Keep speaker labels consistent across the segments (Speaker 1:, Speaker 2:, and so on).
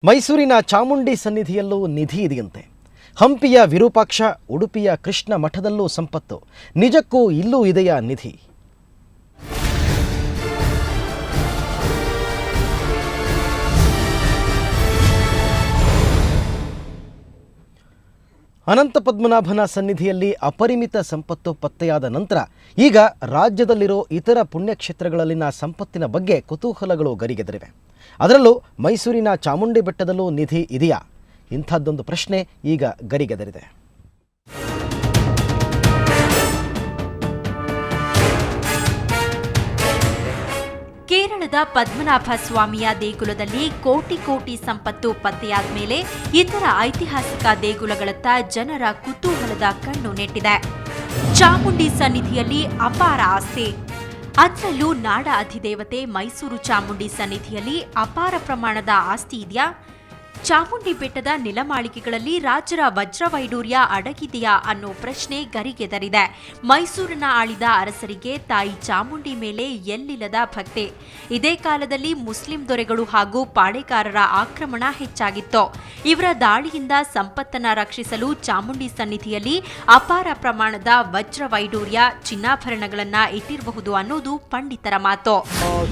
Speaker 1: ಮೈಸೂರಿನ ಚಾಮುಂಡಿ ಸನ್ನಿಧಿಯಲ್ಲೂ ನಿಧಿ ಇದೆಯಂತೆ. ಹಂಪಿಯ ವಿರೂಪಾಕ್ಷ, ಉಡುಪಿಯ ಕೃಷ್ಣ ಮಠದಲ್ಲೂ ಸಂಪತ್ತು. ನಿಜಕ್ಕೂ ಇಲ್ಲೂ ಇದೆಯಾ ನಿಧಿ? ಅನಂತ ಪದ್ಮನಾಭನ ಸನ್ನಿಧಿಯಲ್ಲಿ ಅಪರಿಮಿತ ಸಂಪತ್ತು ಪತ್ತೆಯಾದ ನಂತರ ಈಗ ರಾಜ್ಯದಲ್ಲಿರೋ ಇತರ ಪುಣ್ಯಕ್ಷೇತ್ರಗಳಲ್ಲಿನ ಸಂಪತ್ತಿನ ಬಗ್ಗೆ ಕುತೂಹಲಗಳು ಗರಿಗೆದರಿವೆ. ಅದರಲ್ಲೂ ಮೈಸೂರಿನ ಚಾಮುಂಡಿ ಬೆಟ್ಟದಲ್ಲೂ ನಿಧಿ ಇದೆಯಾ? ಇಂಥದ್ದೊಂದು ಪ್ರಶ್ನೆ ಈಗ ಗರಿಗೆದರಿದೆ.
Speaker 2: ಕೇರಳದ ಪದ್ಮನಾಭ ಸ್ವಾಮಿಯ ದೇಗುಲದಲ್ಲಿ ಕೋಟಿ ಕೋಟಿ ಸಂಪತ್ತು ಪತ್ತೆಯಾದ ಮೇಲೆ ಇತರ ಐತಿಹಾಸಿಕ ದೇಗುಲಗಳತ್ತ ಜನರ ಕುತೂಹಲದ ಕಣ್ಣು ನೆಟ್ಟಿದೆ. ಚಾಮುಂಡಿ ಸನ್ನಿಧಿಯಲ್ಲಿ ಅಪಾರ ಆಸ್ತಿ, ಅದರಲ್ಲೂ ನಾಡ ಅಧಿದೇವತೆ ಮೈಸೂರು ಚಾಮುಂಡಿ ಸನ್ನಿಧಿಯಲ್ಲಿ ಅಪಾರ ಪ್ರಮಾಣದ ಆಸ್ತಿ ಇದೆಯಾ? ಚಾಮುಂಡಿ ಬೆಟ್ಟದ ನೆಲಮಾಳಿಗೆಗಳಲ್ಲಿ ರಾಜರ ವಜ್ರವೈಡೂರ್ಯ ಅಡಗಿದೆಯಾ ಅನ್ನೋ ಪ್ರಶ್ನೆ ಗರಿಗೆದರಿದೆ. ಮೈಸೂರನ್ನ ಆಳಿದ ಅರಸರಿಗೆ ತಾಯಿ ಚಾಮುಂಡಿ ಮೇಲೆ ಎಲ್ಲಿಲ್ಲದ ಭಕ್ತಿ. ಇದೇ ಕಾಲದಲ್ಲಿ ಮುಸ್ಲಿಂ ದೊರೆಗಳು ಹಾಗೂ ಪಾಳೆಗಾರರ ಆಕ್ರಮಣ ಹೆಚ್ಚಾಗಿತ್ತು. ಇವರ ದಾಳಿಯಿಂದ ಸಂಪತ್ತನ್ನ ರಕ್ಷಿಸಲು ಚಾಮುಂಡಿ ಸನ್ನಿಧಿಯಲ್ಲಿ ಅಪಾರ ಪ್ರಮಾಣದ ವಜ್ರವೈಡೂರ್ಯ ಚಿನ್ನಾಭರಣಗಳನ್ನ ಇಟ್ಟಿರಬಹುದು ಅನ್ನೋದು ಪಂಡಿತರ ಮಾತು.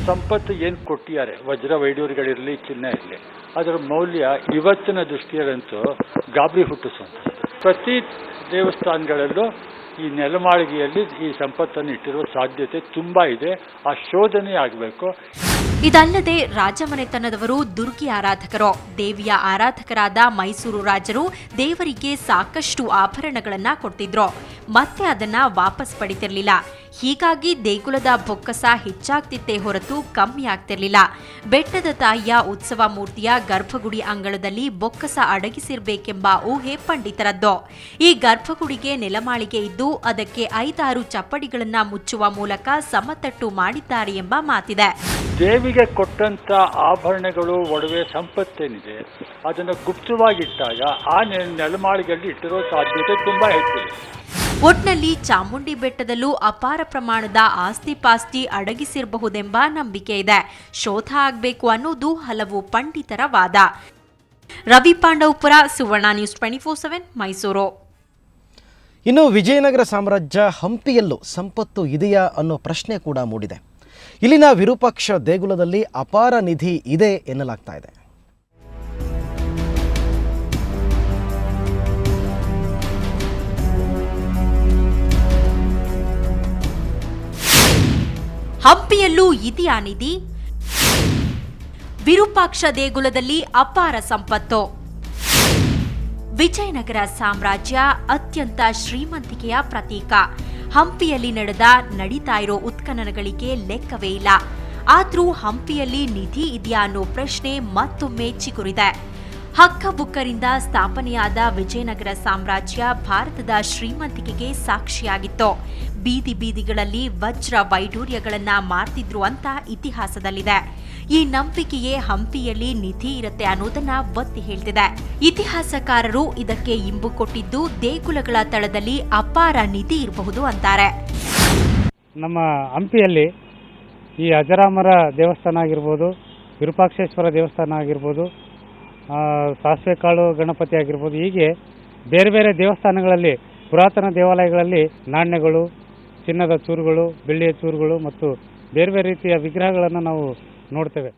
Speaker 3: ಸಂಪತ್ತು ಏನು ಕೊಟ್ಟಿದ್ದಾರೆ, ವಜ್ರವೈಡೂರ್ಯಗಳಿರಲಿ, ಚಿನ್ನ ಇರಲಿ, ಅದರ ಮೌಲ್ಯ ಇವತ್ತಿನ ದೃಷ್ಟಿಯಲ್ಲಂತೂ ಗಾಬರಿ ಹುಟ್ಟಿಸುವಂಥದ್ದು. ಪ್ರತಿ ದೇವಸ್ಥಾನಗಳಲ್ಲೂ ಈ ನೆಲಮಾಳಿಗೆಯಲ್ಲಿ ಈ ಸಂಪತ್ತನ್ನು ಇಟ್ಟಿರುವ ಸಾಧ್ಯತೆ ತುಂಬಾ ಇದೆ. ಆ ಶೋಧನೆ ಆಗಬೇಕು.
Speaker 2: ಇದಲ್ಲದೆ ರಾಜಮನೆತನದವರು ದುರ್ಗಿ ಆರಾಧಕರು. ದೇವಿಯ ಆರಾಧಕರಾದ ಮೈಸೂರು ರಾಜರು ದೇವರಿಗೆ ಸಾಕಷ್ಟು ಆಭರಣಗಳನ್ನ ಕೊಡ್ತಿದ್ರು, ಮತ್ತೆ ಅದನ್ನ ವಾಪಸ್ ಪಡಿತಿರ್ಲಿಲ್ಲ. ಹೀಗಾಗಿ ದೇಗುಲದ ಬೊಕ್ಕಸ ಹೆಚ್ಚಾಗ್ತಿತ್ತೇ ಹೊರತು ಕಮ್ಮಿ ಆಗ್ತಿರ್ಲಿಲ್ಲ. ಬೆಟ್ಟದ ತಾಯಿಯ ಉತ್ಸವ ಮೂರ್ತಿಯ ಗರ್ಭಗುಡಿ ಅಂಗಳದಲ್ಲಿ ಬೊಕ್ಕಸ ಅಡಗಿಸಿರ್ಬೇಕೆಂಬ ಊಹೆ ಪಂಡಿತರದ್ದು. ಈ ಗರ್ಭಗುಡಿಗೆ ನೆಲಮಾಳಿಗೆ ಇದ್ದು ಅದಕ್ಕೆ 5-6 ಚಪ್ಪಡಿಗಳನ್ನ ಮುಚ್ಚುವ ಮೂಲಕ ಸಮತಟ್ಟು ಮಾಡಿದ್ದಾರೆ ಎಂಬ ಮಾತಿದೆ.
Speaker 3: ದೇವಿಗೆ ಕೊಟ್ಟಂತ ಆಭರಣಗಳು, ಒಡವೆ ಸಂಪತ್ತೇನಿದೆ ಅದನ್ನು ಗುಪ್ತವಾಗಿಟ್ಟಾಗ ಆ ನೆಲಮಾಳಿಗೆಯಲ್ಲಿ ಇಟ್ಟಿರೋ ಸಾಧ್ಯತೆ ತುಂಬಾ ಹೆಚ್ಚಿದೆ.
Speaker 2: ಒಟ್ನಲ್ಲಿ ಚಾಮುಂಡಿ ಬೆಟ್ಟದಲ್ಲೂ ಅಪಾರ ಪ್ರಮಾಣದ ಆಸ್ತಿ ಪಾಸ್ತಿ ಅಡಗಿಸಿರಬಹುದೆಂಬ ನಂಬಿಕೆ ಇದೆ. ಶೋಧ ಆಗಬೇಕು ಅನ್ನೋದು ಹಲವು ಪಂಡಿತರ ವಾದ. ರವಿ ಪಾಂಡವಪುರ, ಸುವರ್ಣ ನ್ಯೂಸ್ 24/7, ಮೈಸೂರು.
Speaker 1: ಇನ್ನು ವಿಜಯನಗರ ಸಾಮ್ರಾಜ್ಯ ಹಂಪಿಯಲ್ಲೂ ಸಂಪತ್ತು ಇದೆಯಾ ಅನ್ನೋ ಪ್ರಶ್ನೆ ಕೂಡ ಮೂಡಿದೆ. ಇಲ್ಲಿನ ವಿರೂಪಾಕ್ಷ ದೇಗುಲದಲ್ಲಿ ಅಪಾರ ನಿಧಿ ಇದೆ ಎನ್ನಲಾಗ್ತಾ ಇದೆ.
Speaker 2: ಹಂಪಿಯಲ್ಲೂ ಇದೆಯಾ ನಿಧಿ? ವಿರೂಪಾಕ್ಷ ದೇಗುಲದಲ್ಲಿ ಅಪಾರ ಸಂಪತ್ತು. ವಿಜಯನಗರ ಸಾಮ್ರಾಜ್ಯ ಅತ್ಯಂತ ಶ್ರೀಮಂತಿಕೆಯ ಪ್ರತೀಕ. ಹಂಪಿಯಲ್ಲಿ ನಡೀತಾ ಇರೋ ಉತ್ಖನನಗಳಿಗೆ ಲೆಕ್ಕವೇ ಇಲ್ಲ. ಆದ್ರೂ ಹಂಪಿಯಲ್ಲಿ ನಿಧಿ ಇದೆಯಾ ಅನ್ನೋ ಪ್ರಶ್ನೆ ಮತ್ತೊಮ್ಮೆ ಚಿಗುರಿದೆ. ಹಕ್ಕಬುಕ್ಕರಿಂದ ಸ್ಥಾಪನೆಯಾದ ವಿಜಯನಗರ ಸಾಮ್ರಾಜ್ಯ ಭಾರತದ ಶ್ರೀಮಂತಿಕೆಗೆ ಸಾಕ್ಷಿಯಾಗಿತ್ತು. ಬೀದಿ ಬೀದಿಗಳಲ್ಲಿ ವಜ್ರ ವೈಡೂರ್ಯಗಳನ್ನ ಮಾರ್ತಿದ್ರು ಅಂತ ಇತಿಹಾಸದಲ್ಲಿದೆ. ಈ ನಂಬಿಕೆಯೇ ಹಂಪಿಯಲ್ಲಿ ನಿಧಿ ಇರುತ್ತೆ ಅನ್ನೋದನ್ನ ಒತ್ತಿ ಹೇಳ್ತಿದೆ. ಇತಿಹಾಸಕಾರರು ಇದಕ್ಕೆ ಇಂಬು ಕೊಟ್ಟಿದ್ದು ದೇಗುಲಗಳ ತಳದಲ್ಲಿ ಅಪಾರ ನಿಧಿ ಇರಬಹುದು ಅಂತಾರೆ.
Speaker 4: ನಮ್ಮ ಹಂಪಿಯಲ್ಲಿ ಈ ಅಜರಾಮರ ದೇವಸ್ಥಾನ ಆಗಿರ್ಬೋದು, ವಿರೂಪಾಕ್ಷೇಶ್ವರ ದೇವಸ್ಥಾನ ಆಗಿರ್ಬೋದು, ಸಾಸಿವೆಕಾಳು ಗಣಪತಿ ಆಗಿರ್ಬೋದು, ಹೀಗೆ ಬೇರೆ ಬೇರೆ ದೇವಸ್ಥಾನಗಳಲ್ಲಿ, ಪುರಾತನ ದೇವಾಲಯಗಳಲ್ಲಿ ನಾಣ್ಯಗಳು, ಚಿನ್ನದ ಚೂರುಗಳು, ಬೆಳ್ಳಿಯ ಚೂರುಗಳು ಮತ್ತು ಬೇರೆ ಬೇರೆ ರೀತಿಯ ವಿಗ್ರಹಗಳನ್ನು ನಾವು ನೋಡ್ತೇವೆ.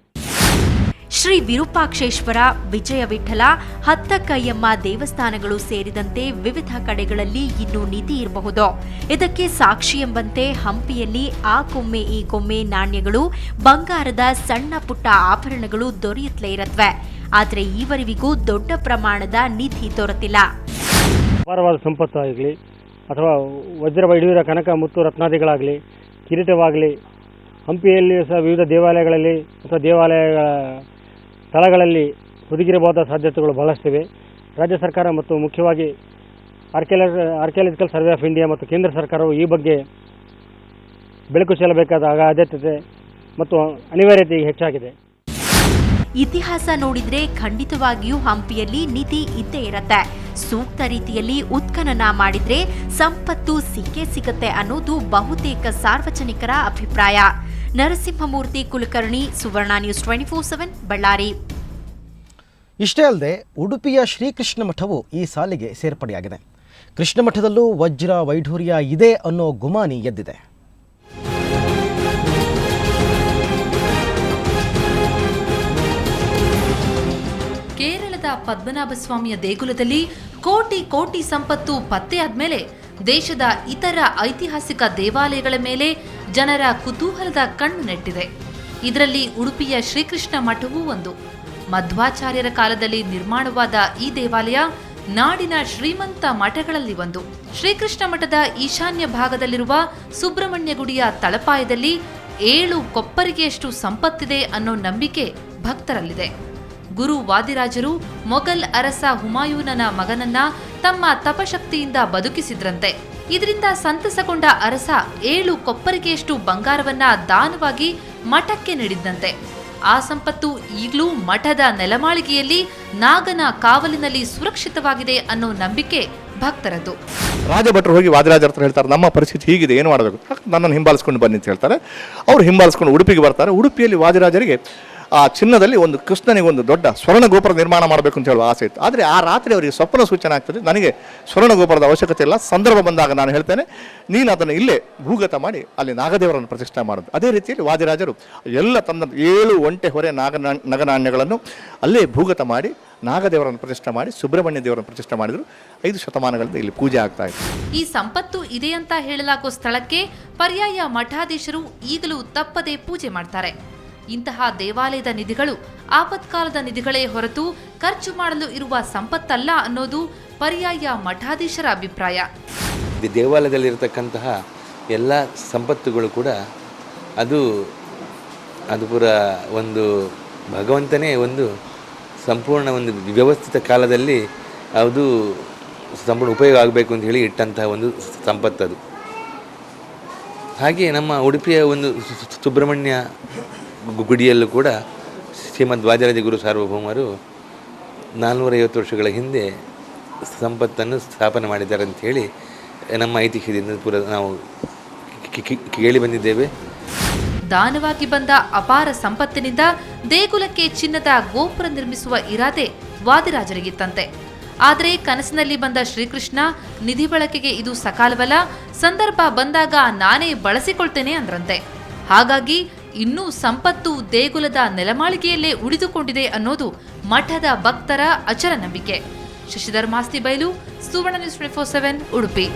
Speaker 2: ಶ್ರೀ ವಿರೂಪಾಕ್ಷೇಶ್ವರ, ವಿಜಯ ವಿಠಲ, ಹತ್ತಕ್ಕಯ್ಯಮ್ಮ ದೇವಸ್ಥಾನಗಳು ಸೇರಿದಂತೆ ವಿವಿಧ ಕಡೆಗಳಲ್ಲಿ ಇನ್ನೂ ನಿಧಿ ಇರಬಹುದು. ಇದಕ್ಕೆ ಸಾಕ್ಷಿ ಎಂಬಂತೆ ಹಂಪಿಯಲ್ಲಿ ಆ ಕೊಮ್ಮೆ ಈ ಕೊಮ್ಮೆ ನಾಣ್ಯಗಳು, ಬಂಗಾರದ ಸಣ್ಣ ಪುಟ್ಟ ಆಭರಣಗಳು ದೊರೆಯುತ್ತಲೇ ಇರತ್ವೆ. ಆದರೆ ಈವರೆವಿಗೂ ದೊಡ್ಡ ಪ್ರಮಾಣದ ನಿಧಿ ದೊರೆತಿಲ್ಲ.
Speaker 4: ಅಪಾರವಾದ ಸಂಪತ್ತು ಆಗಲಿ ಅಥವಾ ವಜ್ರ ವೈಡೂರ್ಯ, ಕನಕ ಮುತ್ತು ರತ್ನಾದಿಗಳಾಗಲಿ, ಕಿರೀಟವಾಗಲಿ ಹಂಪಿಯಲ್ಲಿ ಸಹ ವಿವಿಧ ದೇವಾಲಯಗಳಲ್ಲಿ ಅಥವಾ ದೇವಾಲಯಗಳ ಸ್ಥಳಗಳಲ್ಲಿ ಹುದುಗಿರಬಹುದಾದ ಸಾಧ್ಯತೆಗಳು ಬಹಳಷ್ಟಿವೆ. ರಾಜ್ಯ ಸರ್ಕಾರ ಮತ್ತು ಮುಖ್ಯವಾಗಿ ಆರ್ಕಿಯಾಲಜಿಕಲ್ ಸರ್ವೆ ಆಫ್ ಇಂಡಿಯಾ ಮತ್ತು ಕೇಂದ್ರ ಸರ್ಕಾರವು ಈ ಬಗ್ಗೆ ಬೆಳಕು ಚೆಲ್ಲಬೇಕಾದ ಅಗತ್ಯತೆ ಮತ್ತು ಅನಿವಾರ್ಯತೆ ಹೆಚ್ಚಾಗಿದೆ.
Speaker 2: ಇತಿಹಾಸ ನೋಡಿದ್ರೆ ಖಂಡಿತವಾಗಿಯೂ ಹಂಪಿಯಲ್ಲಿ ನಿಧಿ ಇದ್ದೇ ಇರತ್ತೆ. ಸೂಕ್ತ ರೀತಿಯಲ್ಲಿ ಉತ್ಖನನ ಮಾಡಿದ್ರೆ ಸಂಪತ್ತು ಸಿಕ್ಕೇ ಸಿಗತ್ತೆ ಅನ್ನೋದು ಬಹುತೇಕ ಸಾರ್ವಜನಿಕರ ಅಭಿಪ್ರಾಯ. ನರಸಿಂಹಮೂರ್ತಿ ಕುಲಕರ್ಣಿ, ಸುವರ್ಣ ನ್ಯೂಸ್ 24/7, ಬಳ್ಳಾರಿ.
Speaker 1: ಇಷ್ಟೇ ಅಲ್ಲದೆ ಉಡುಪಿಯ ಶ್ರೀಕೃಷ್ಣ ಮಠವು ಈ ಸಾಲಿಗೆ ಸೇರ್ಪಡೆಯಾಗಿದೆ. ಕೃಷ್ಣ ಮಠದಲ್ಲೂ ವಜ್ರ ವೈಢೂರ್ಯ ಇದೆ ಅನ್ನೋ ಗುಮಾನಿ ಎದ್ದಿದೆ.
Speaker 2: ಕೇರಳದ ಪದ್ಮನಾಭ ಸ್ವಾಮಿಯ ದೇಗುಲದಲ್ಲಿ ಕೋಟಿ ಕೋಟಿ ಸಂಪತ್ತು ಪತ್ತೆಯಾದ್ಮೇಲೆ ದೇಶದ ಇತರ ಐತಿಹಾಸಿಕ ದೇವಾಲಯಗಳ ಮೇಲೆ ಜನರ ಕುತೂಹಲದ ಕಣ್ಣು ನೆಟ್ಟಿದೆ. ಇದರಲ್ಲಿ ಉಡುಪಿಯ ಶ್ರೀಕೃಷ್ಣ ಮಠವೂ ಒಂದು. ಮಧ್ವಾಚಾರ್ಯರ ಕಾಲದಲ್ಲಿ ನಿರ್ಮಾಣವಾದ ಈ ದೇವಾಲಯ ನಾಡಿನ ಶ್ರೀಮಂತ ಮಠಗಳಲ್ಲಿ ಒಂದು. ಶ್ರೀಕೃಷ್ಣ ಮಠದ ಈಶಾನ್ಯ ಭಾಗದಲ್ಲಿರುವ ಸುಬ್ರಹ್ಮಣ್ಯ ಗುಡಿಯ ತಳಪಾಯದಲ್ಲಿ 7 ಕೊಪ್ಪರಿಗೆಯಷ್ಟು ಸಂಪತ್ತಿದೆ ಅನ್ನೋ ನಂಬಿಕೆ ಭಕ್ತರಲ್ಲಿದೆ. ಗುರು ವಾದಿರಾಜರು ಮೊಘಲ್ ಅರಸ ಹುಮಾಯೂನನ ಮಗನನ್ನ ತಮ್ಮ ತಪಶಕ್ತಿಯಿಂದ ಬದುಕಿಸಿದ್ರಂತೆ. ಇದರಿಂದ ಸಂತಸಗೊಂಡ ಅರಸ 7 ಕೊಪ್ಪರಿಗೆಯಷ್ಟು ಬಂಗಾರವನ್ನ ದಾನವಾಗಿ ಮಠಕ್ಕೆ ನೀಡಿದ್ದಂತೆ. ಆ ಸಂಪತ್ತು ಈಗಲೂ ಮಠದ ನೆಲಮಾಳಿಗೆಯಲ್ಲಿ ನಾಗನ ಕಾವಲಿನಲ್ಲಿ ಸುರಕ್ಷಿತವಾಗಿದೆ ಅನ್ನೋ ನಂಬಿಕೆ ಭಕ್ತರದ್ದು.
Speaker 5: ರಾಜಭಟ್ರು ಹೋಗಿ ವಾದಿರಾಜರ ಹತ್ರ ಹೇಳ್ತಾರೆ, ನಮ್ಮ ಪರಿಸ್ಥಿತಿ ಹೀಗಿದೆ, ಏನು ಮಾಡಬೇಕು, ನನ್ನನ್ನು ಹಿಂಬಾಲಿಸ್ಕೊಂಡು ಬನ್ನಿ ಅಂತ ಹೇಳ್ತಾರೆ. ಅವ್ರು ಹಿಂಬಾಲಿಸ್ಕೊಂಡು ಉಡುಪಿಗೆ ಬರ್ತಾರೆ. ಉಡುಪಿಯಲ್ಲಿ ವಾದಿರಾಜರಿಗೆ ಆ ಚಿನ್ನದಲ್ಲಿ ಒಂದು ಕೃಷ್ಣನಿಗೆ ಒಂದು ದೊಡ್ಡ ಸ್ವರ್ಣ ಗೋಪುರ ನಿರ್ಮಾಣ ಮಾಡಬೇಕು ಅಂತ ಹೇಳುವ ಆಸೆ ಇತ್ತು. ಆದರೆ ಆ ರಾತ್ರಿ ಅವರಿಗೆ ಸ್ವಪ್ನ ಸೂಚನೆ ಆಗ್ತದೆ, ನನಗೆ ಸ್ವರ್ಣ ಗೋಪುರದ ಅವಶ್ಯಕತೆ ಇಲ್ಲ, ಸಂದರ್ಭ ಬಂದಾಗ ನಾನು ಹೇಳ್ತೇನೆ, ನೀನು ಅದನ್ನು ಇಲ್ಲೇ ಭೂಗತ ಮಾಡಿ ಅಲ್ಲಿ ನಾಗದೇವರನ್ನು ಪ್ರತಿಷ್ಠೆ ಮಾಡೋದು. ಅದೇ ರೀತಿಯಲ್ಲಿ ವಾದಿರಾಜರು ಎಲ್ಲ ತನ್ನ 7 ಒಂಟೆ ಹೊರೆ ನಗನಾಣ್ಯಗಳನ್ನು ಅಲ್ಲೇ ಭೂಗತ ಮಾಡಿ ನಾಗದೇವರನ್ನು ಪ್ರತಿಷ್ಠೆ ಮಾಡಿ ಸುಬ್ರಹ್ಮಣ್ಯ ದೇವರನ್ನು ಪ್ರತಿಷ್ಠೆ ಮಾಡಿದರು. 5 ಶತಮಾನಗಳಿಂದ ಇಲ್ಲಿ ಪೂಜೆ ಆಗ್ತಾ ಇದೆ.
Speaker 2: ಈ ಸಂಪತ್ತು ಇದೆ ಅಂತ ಹೇಳಲಾಗೋ ಸ್ಥಳಕ್ಕೆ ಪರ್ಯಾಯ ಮಠಾಧೀಶರು ಈಗಲೂ ತಪ್ಪದೇ ಪೂಜೆ ಮಾಡ್ತಾರೆ. ಇಂತಹ ದೇವಾಲಯದ ನಿಧಿಗಳು ಆಪತ್ಕಾಲದ ನಿಧಿಗಳೇ ಹೊರತು ಖರ್ಚು ಮಾಡಲು ಇರುವ ಸಂಪತ್ತಲ್ಲ ಅನ್ನೋದು ಪರ್ಯಾಯ ಮಠಾಧೀಶರ ಅಭಿಪ್ರಾಯ.
Speaker 6: ದೇವಾಲಯದಲ್ಲಿರತಕ್ಕಂತಹ ಎಲ್ಲ ಸಂಪತ್ತುಗಳು ಕೂಡ ಅದು ಪೂರ ಒಂದು ಭಗವಂತನೇ ಒಂದು ಸಂಪೂರ್ಣ ಒಂದು ವ್ಯವಸ್ಥಿತ ಕಾಲದಲ್ಲಿ ಅದು ಸಂಪೂರ್ಣ ಉಪಯೋಗ ಆಗಬೇಕು ಅಂತ ಹೇಳಿ ಇಟ್ಟಂತಹ ಒಂದು ಸಂಪತ್ತದು. ಹಾಗೆ ನಮ್ಮ ಉಡುಪಿಯ ಒಂದು ಸುಬ್ರಹ್ಮಣ್ಯ ಗುಡಿಯಲ್ಲೂ ಕೂಡ ಶ್ರೀಮದ್ ವಾದಿರಾಜ ಗುರು ಸಾರ್ವಭೌಮರು 450 ವರ್ಷಗಳ ಹಿಂದೆ ಸಂಪತ್ತನ್ನು ಸ್ಥಾಪನೆ ಮಾಡಿದ್ದಾರೆ ಅಂತ ಹೇಳಿ ನಮ್ಮ ಐತಿಹ್ಯದಿಂದ ಪೂರ ನಾವು ಕೇಳಿ ಬಂದಿದ್ದೇವೆ.
Speaker 2: ದಾನವಾಗಿ ಬಂದ ಅಪಾರ ಸಂಪತ್ತಿನಿಂದ ದೇಗುಲಕ್ಕೆ ಚಿನ್ನದ ಗೋಪುರ ನಿರ್ಮಿಸುವ ಇರಾದೆ ವಾದಿರಾಜರಿಗಿತ್ತಂತೆ. ಆದರೆ ಕನಸಿನಲ್ಲಿ ಬಂದ ಶ್ರೀಕೃಷ್ಣ ನಿಧಿ ಬಳಕೆಗೆ ಇದು ಸಕಾಲವಲ್ಲ, ಸಂದರ್ಭ ಬಂದಾಗ ನಾನೇ ಬಳಸಿಕೊಳ್ತೇನೆ ಅಂದ್ರಂತೆ. ಹಾಗಾಗಿ ಇನ್ನೂ ಸಂಪತ್ತು ದೇಗುಲದ ನೆಲಮಾಳಿಗೆಯಲ್ಲೇ ಉಳಿದುಕೊಂಡಿದೆ ಅನ್ನೋದು ಮಠದ ಭಕ್ತರ ಅಚಲ ನಂಬಿಕೆ. ಶಶಿಧರ್ ಮಾಸ್ತಿ ಬೈಲು, ಸುವರ್ಣ ನ್ಯೂಸ್ 24/7 ಉಡುಪಿ.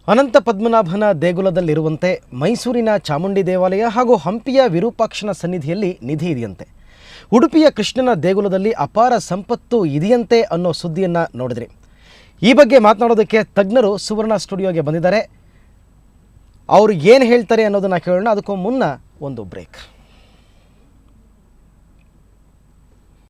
Speaker 1: ಅನಂತ ಪದ್ಮನಾಭನ ದೇಗುಲದಲ್ಲಿರುವಂತೆ ಮೈಸೂರಿನ ಚಾಮುಂಡಿ ದೇವಾಲಯ ಹಾಗೂ ಹಂಪಿಯ ವಿರೂಪಾಕ್ಷನ ಸನ್ನಿಧಿಯಲ್ಲಿ ನಿಧಿ ಇದೆಯಂತೆ. ಉಡುಪಿಯ ಕೃಷ್ಣನ ದೇಗುಲದಲ್ಲಿ ಅಪಾರ ಸಂಪತ್ತು ಇದೆಯಂತೆ ಅನ್ನೋ ಸುದ್ದಿಯನ್ನು ನೋಡಿದ್ರಿ. ಈ ಬಗ್ಗೆ ಮಾತನಾಡೋದಕ್ಕೆ ತಜ್ಞರು ಸುವರ್ಣ ಸ್ಟುಡಿಯೋಗೆ ಬಂದಿದ್ದಾರೆ. ಅವರು ಏನು ಹೇಳ್ತಾರೆ ಅನ್ನೋದನ್ನು ಕೇಳೋಣ. ಅದಕ್ಕೂ ಮುನ್ನ ಒಂದು ಬ್ರೇಕ್.